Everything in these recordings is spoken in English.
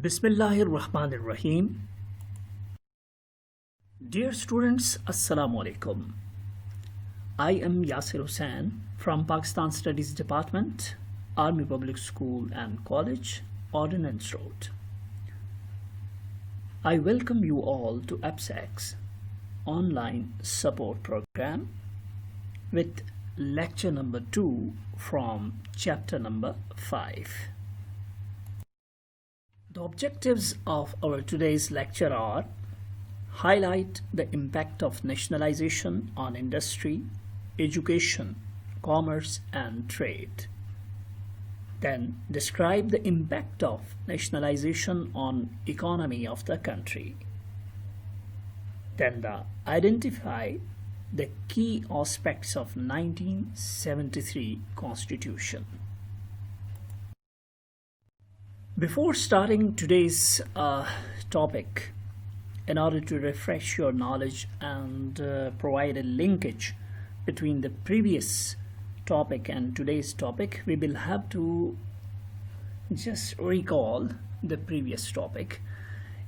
Bismillahir Rahmanir Rahim. Dear students, Assalamu Alaikum. I am Yasir Hussain from Pakistan Studies Department, Army Public School and College, Ordnance Road. I welcome you all to APSAC's online support program with lecture number 2 from chapter number 5. The objectives of our today's lecture are: highlight the impact of nationalization on industry, education, commerce and trade. Then describe the impact of nationalization on economy of the country. Then identify the key aspects of 1973 Constitution. Before starting today's topic, in order to refresh your knowledge and provide a linkage between the previous topic and today's topic, we will have to just recall the previous topic.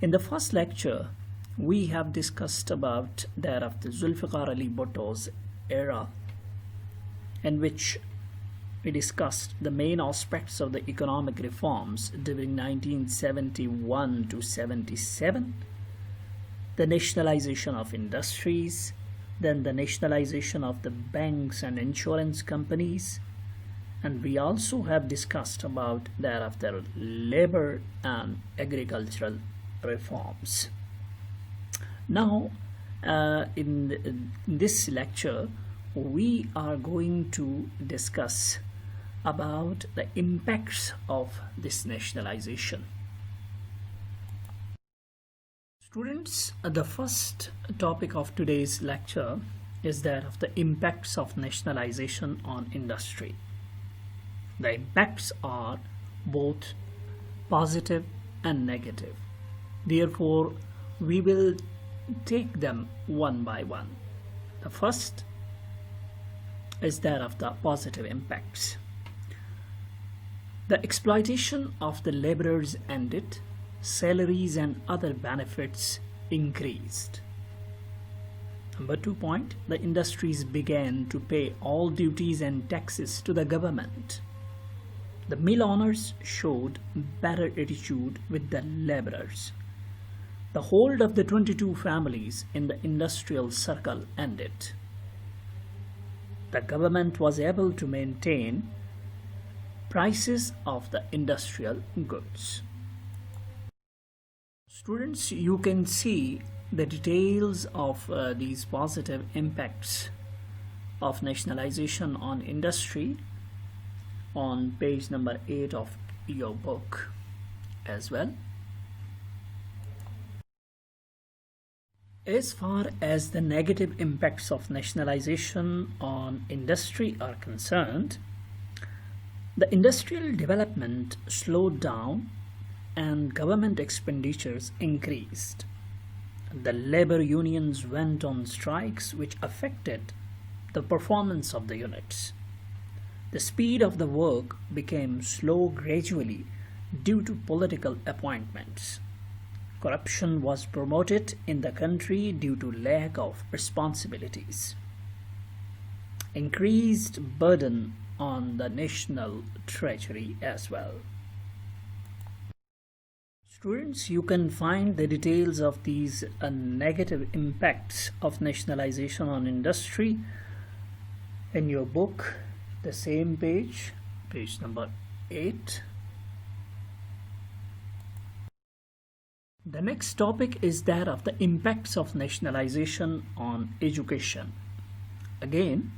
In the first lecture, we have discussed about that of the Zulfikar Ali Bhutto's era, in which we discussed the main aspects of the economic reforms during 1971 to 77, the nationalization of industries, then the nationalization of the banks and insurance companies, and we also have discussed about thereafter labor and agricultural reforms. Now, in this lecture, we are going to discuss about the impacts of this nationalization. Students, the first topic of today's lecture is that of the impacts of nationalization on industry. The impacts are both positive and negative. Therefore, we will take them one by one. The first is that of the positive impacts. The exploitation of the laborers ended, salaries and other benefits increased. Number 2 point, the industries began to pay all duties and taxes to the government. The mill owners showed better attitude with the laborers. The hold of the 22 families in the industrial circle ended. The government was able to maintain prices of the industrial goods. Students, you can see the details of these positive impacts of nationalization on industry on page number 8 of your book as well. As far as the negative impacts of nationalization on industry are concerned, the industrial development slowed down and government expenditures increased. The labor unions went on strikes, which affected the performance of the units. The speed of the work became slow gradually due to political appointments. Corruption was promoted in the country due to lack of responsibilities. Increased burden on the national treasury as well. Students, you can find the details of these negative impacts of nationalization on industry in your book, the same page, page number 8. The next topic is that of the impacts of nationalization on education. Again,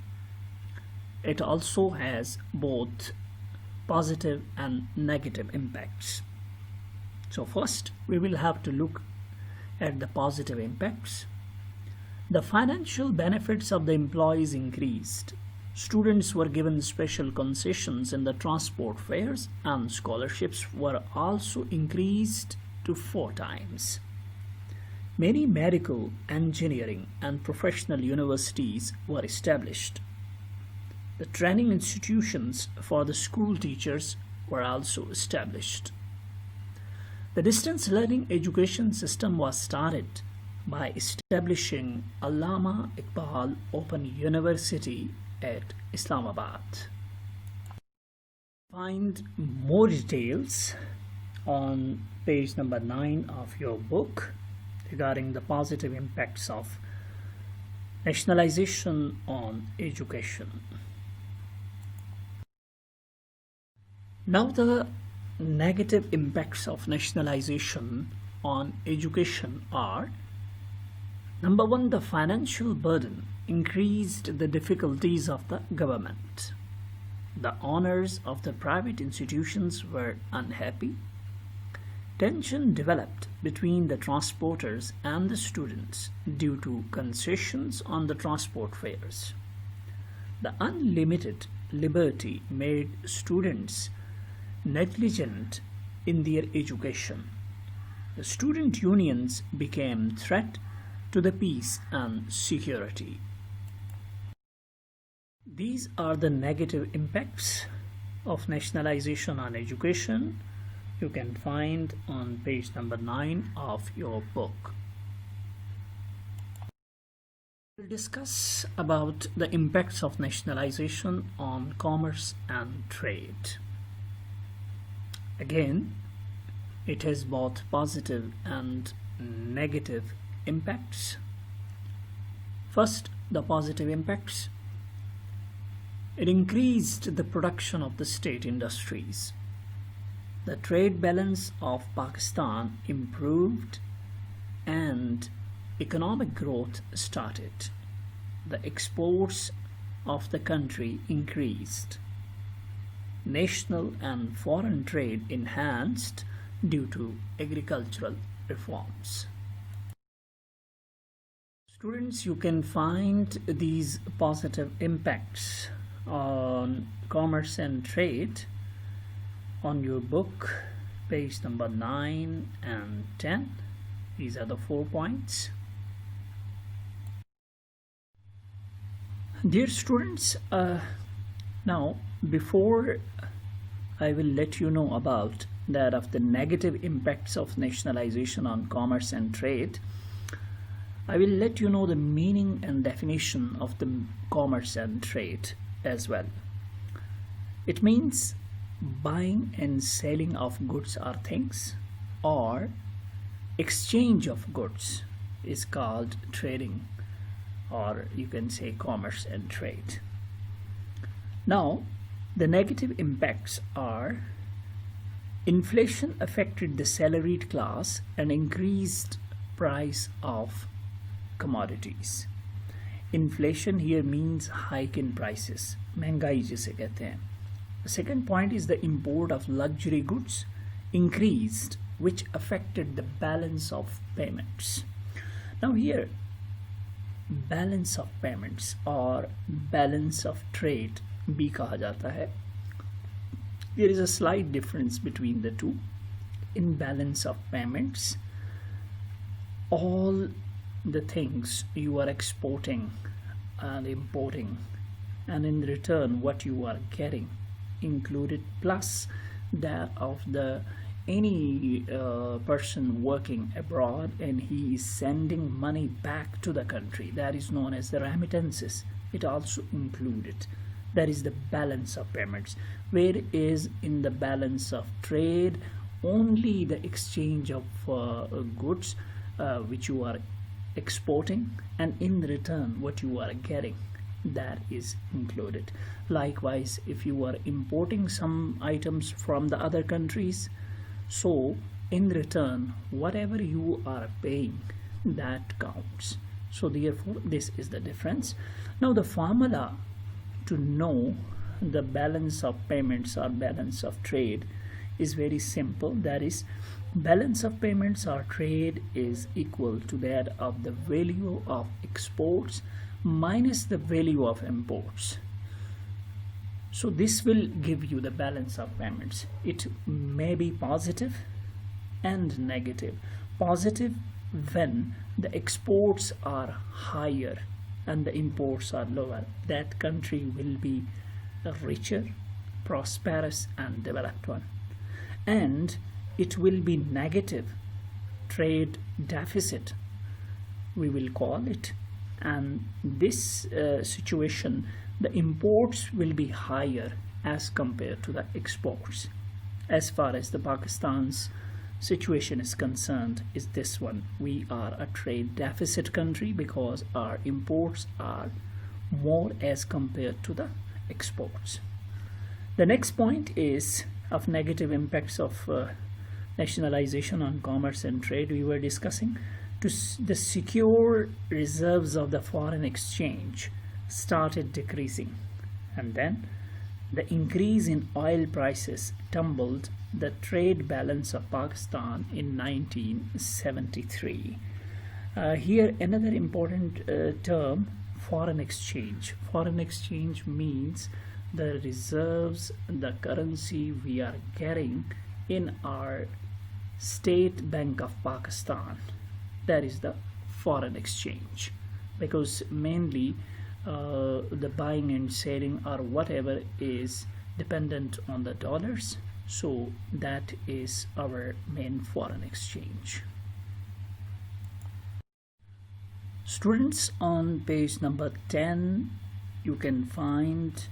it also has both positive and negative impacts. So first, we will have to look at the positive impacts. The financial benefits of the employees increased. Students were given special concessions in the transport fares, and scholarships were also increased to 4 times. Many medical, engineering, and professional universities were established. The training institutions for the school teachers were also established. The distance learning education system was started by establishing Allama Iqbal Open University at Islamabad. Find more details on page number 9 of your book regarding the positive impacts of nationalization on education. Now, the negative impacts of nationalization on education are: number one, the financial burden increased the difficulties of the government. The owners of the private institutions were unhappy. Tension developed between the transporters and the students due to concessions on the transport fares. The unlimited liberty made students negligent in their education. The student unions became threat to the peace and security. These are the negative impacts of nationalization on education. You can find on page number 9 of your book. We'll discuss about the impacts of nationalization on commerce and trade. Again, it has both positive and negative impacts. First, the positive impacts. It increased the production of the state industries. The trade balance of Pakistan improved and economic growth started. The exports of the country increased. National and foreign trade enhanced due to agricultural reforms. Students, you can find these positive impacts on commerce and trade on your book, page number 9 and 10. These are the 4 points. Dear students, now before I will let you know about that of the negative impacts of nationalization on commerce and trade, I will let you know the meaning and definition of the commerce and trade as well. It means buying and selling of goods or things, or exchange of goods is called trading, or you can say commerce and trade. Now, the negative impacts are: inflation affected the salaried class and increased price of commodities. Inflation here means hike in prices, महंगाई जिसे कहते हैं. The second point is the import of luxury goods increased, which affected the balance of payments. Now here, balance of payments or balance of trade भी कहा जाता है. There is a slight difference between the two. In balance of payments, all the things you are exporting and importing, and in return what you are getting included, plus that of the any person working abroad and he is sending money back to the country, that is known as the remittances. It also included. That is the balance of payments. Whereas in the balance of trade, only the exchange of goods which you are exporting, and in return what you are getting, that is included. Likewise, if you are importing some items from the other countries, so in return whatever you are paying, that counts. So therefore this is the difference. Now the formula to know the balance of payments or balance of trade is very simple. That is, balance of payments or trade is equal to that of the value of exports minus the value of imports. So this will give you the balance of payments. It may be positive and negative. Positive when the exports are higher and the imports are lower. That country will be a richer, prosperous and developed one. And it will be negative trade deficit, we will call it. And this situation, the imports will be higher as compared to the exports. As far as the Pakistan's situation is concerned, is this one: we are a trade deficit country because our imports are more as compared to the exports. The next point is of negative impacts of nationalization on commerce and trade. We were discussing the secure reserves of the foreign exchange started decreasing, and then the increase in oil prices tumbled the trade balance of Pakistan in 1973. Here another important term, foreign exchange. Foreign exchange means the reserves, the currency we are carrying in our State Bank of Pakistan. That is the foreign exchange, because mainly the buying and selling or whatever is dependent on the dollars, so that is our main foreign exchange. Students, on page number 10 you can find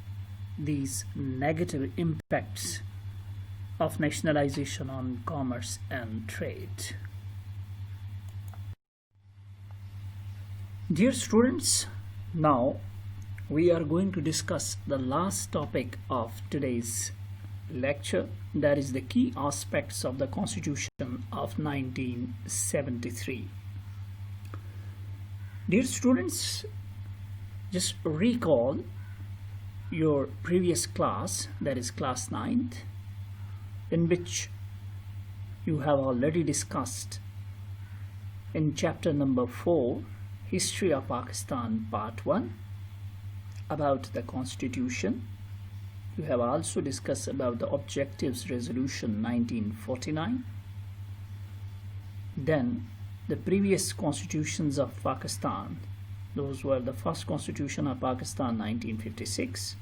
these negative impacts of nationalization on commerce and trade. Dear students, now we are going to discuss the last topic of today's lecture, that is the key aspects of the Constitution of 1973. Dear students, just recall your previous class, that is class 9th, in which you have already discussed in chapter number 4, History of Pakistan, Part 1, about the Constitution. You have also discussed about the Objectives Resolution 1949. Then the previous constitutions of Pakistan, those were the first Constitution of Pakistan 1956,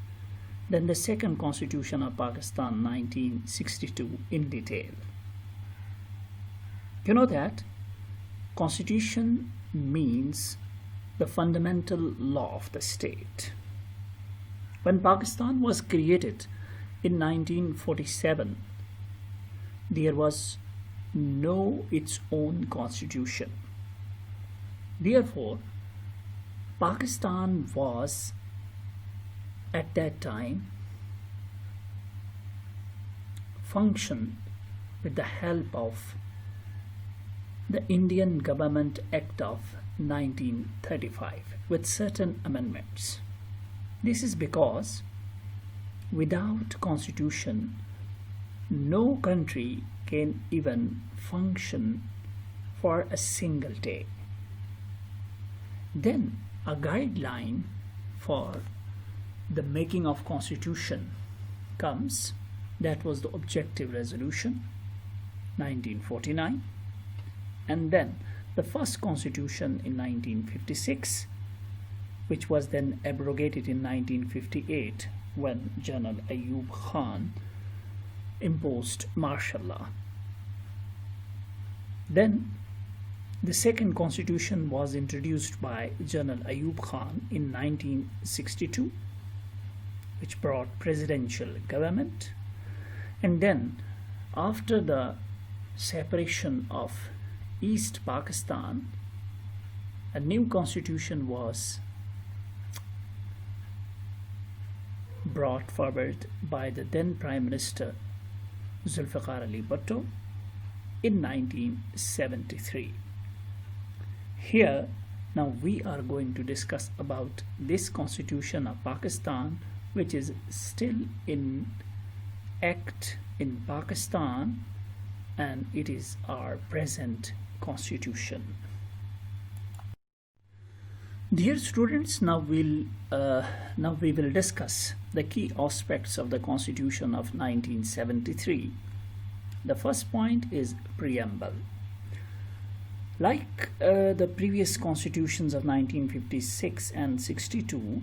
then the second Constitution of Pakistan 1962 in detail. You know that Constitution means the fundamental law of the state. When Pakistan was created in 1947, there was no its own constitution. Therefore, Pakistan was at that time functioned with the help of the Indian Government Act of 1935 with certain amendments. This is because without constitution, no country can even function for a single day. Then a guideline for the making of constitution comes. That was the Objective Resolution 1949, and then the first constitution in 1956, which was then abrogated in 1958 when General Ayub Khan imposed martial law. Then the second constitution was introduced by General Ayub Khan in 1962, which brought presidential government. And then after the separation of East Pakistan, a new constitution was brought forward by the then Prime Minister Zulfikar Ali Bhutto in 1973. Here now we are going to discuss about this Constitution of Pakistan, which is still in act in Pakistan, and it is our present constitution. Dear students, now we will discuss the key aspects of the Constitution of 1973. The first point is preamble. Like the previous constitutions of 1956 and 62,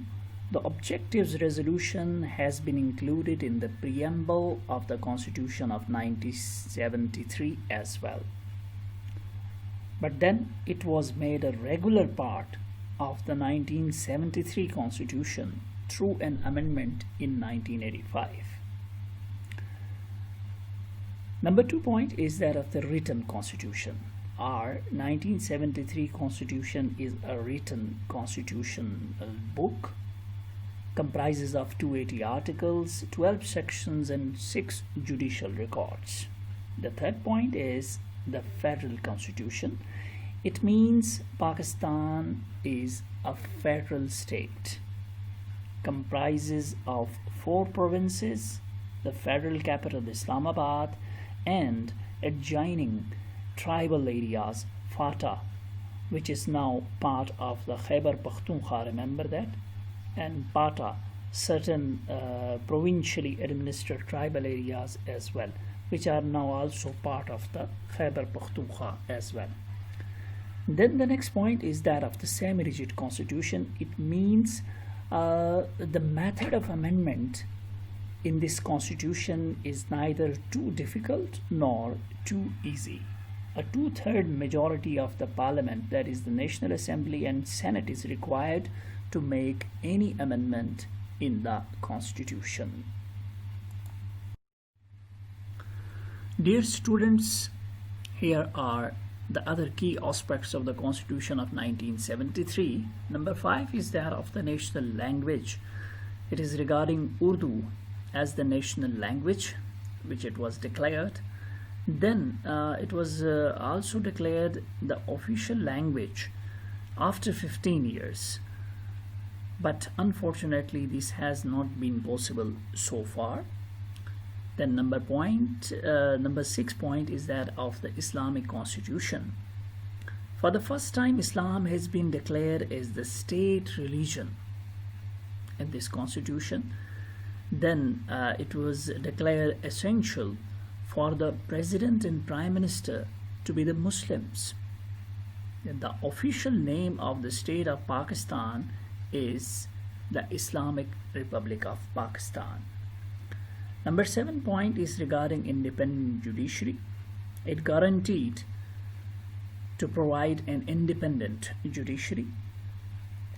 The objectives resolution has been included in the preamble of the Constitution of 1973 as well. But then it was made a regular part of the 1973 Constitution through an amendment in 1985. Number 2 point is that of the written Constitution. Our 1973 Constitution is a written constitutional book, comprises of 280 articles, 12 sections and 6 judicial records. The third point is the federal constitution. It means Pakistan is a federal state, comprises of 4 provinces, the federal capital Islamabad, and adjoining tribal areas, Fata, which is now part of the Khyber Pakhtunkhwa, remember that, and Pata, certain provincially administered tribal areas as well, which are now also part of the Khyber Pakhtunkhwa as well. Then the next point is that of the semi-rigid constitution. It means the method of amendment in this constitution is neither too difficult nor too easy. A two-third majority of the parliament, that is the National Assembly and Senate, is required to make any amendment in the constitution. Dear students, here are the other key aspects of the Constitution of 1973. Number 5 is that of the national language. It is regarding Urdu as the national language, which it was declared. Then it was also declared the official language after 15 years. But unfortunately, this has not been possible so far. Then number 6 point is that of the Islamic Constitution. For the first time, Islam has been declared as the state religion in this constitution. Then it was declared essential for the president and prime minister to be the Muslims. And the official name of the state of Pakistan is the Islamic Republic of Pakistan. Number 7 point is regarding independent judiciary. It guaranteed to provide an independent judiciary.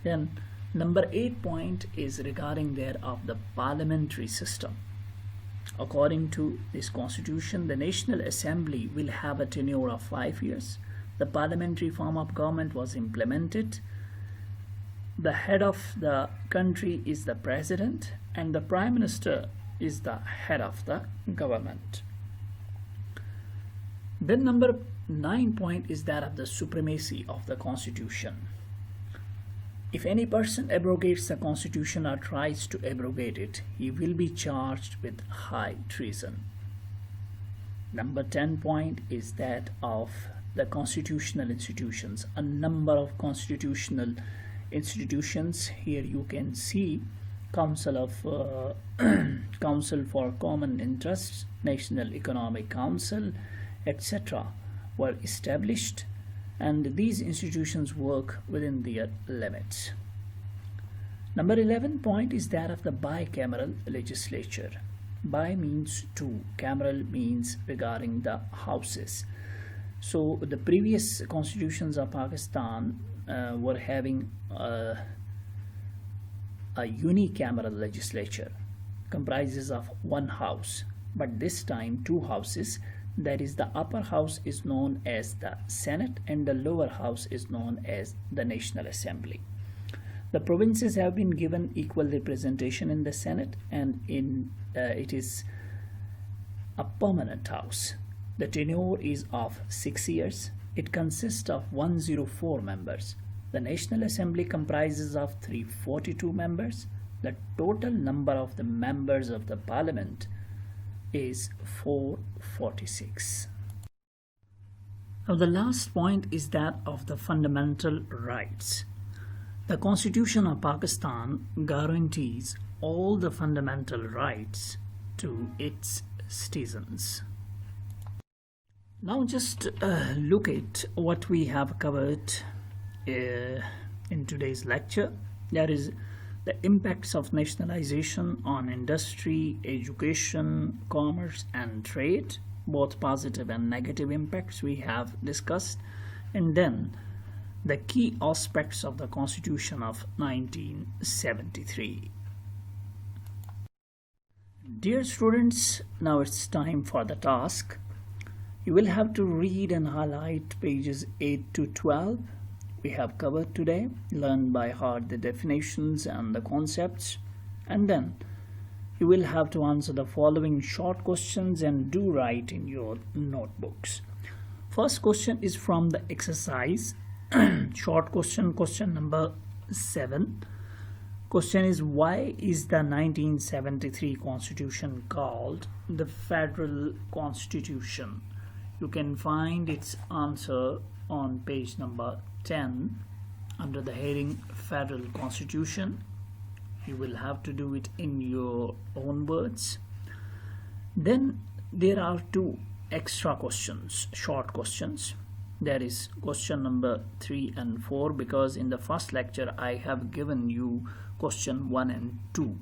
Then number 8 point is regarding that of the parliamentary system. According to this constitution, the National Assembly will have a tenure of 5 years. The parliamentary form of government was implemented. The head of the country is the president, and the prime minister is the head of the government. Then number 9 point is that of the supremacy of the constitution. If any person abrogates the constitution or tries to abrogate it, he will be charged with high treason. Number 10 point is that of the constitutional institutions. A number of constitutional institutions. Here you can see Council for Common Interests, National Economic Council, etc. were established, and these institutions work within their limits. Number 11 point is that of the bicameral legislature. Bi means two, cameral means regarding the houses. So the previous constitutions of Pakistan were having a unicameral legislature, comprises of one house, but this time two houses. That is, the upper house is known as the Senate and the lower house is known as the National Assembly. The provinces have been given equal representation in the Senate, and it is a permanent house. The tenure is of 6 years. It consists of 104 members. The National Assembly comprises of 342 members. The total number of the members of the Parliament is 446. Now the last point is that of the fundamental rights. The Constitution of Pakistan guarantees all the fundamental rights to its citizens. Now just look at what we have covered in today's lecture. That is The impacts of nationalization on industry, education, commerce, and trade, both positive and negative impacts we have discussed, and then the key aspects of the Constitution of 1973. Dear students, now it's time for the task. You will have to read and highlight pages 8 to 12 we have covered today, learn by heart the definitions and the concepts, and then you will have to answer the following short questions and do write in your notebooks. First question is from the exercise. Short question, question number 7. Question is, why is the 1973 Constitution called the Federal Constitution? You can find its answer on page number 10 under the heading Federal Constitution. You will have to do it in your own words. Then there are 2 extra questions, short questions. That is question number 3 and 4, because in the first lecture I have given you question 1 and 2.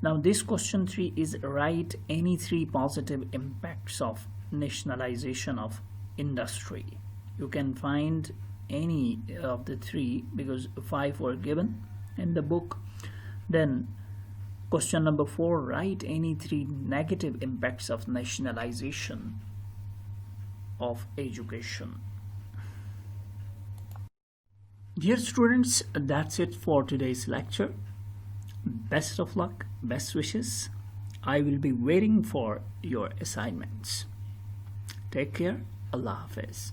Now this question 3 is, write any 3 positive impacts of nationalization of industry. You can find any of the 3 because 5 were given in the book. Then question number 4, write any 3 negative impacts of nationalization of education. Dear students, that's it for today's lecture. Best of luck, best wishes. I will be waiting for your assignments. Take care. Allah Hafiz.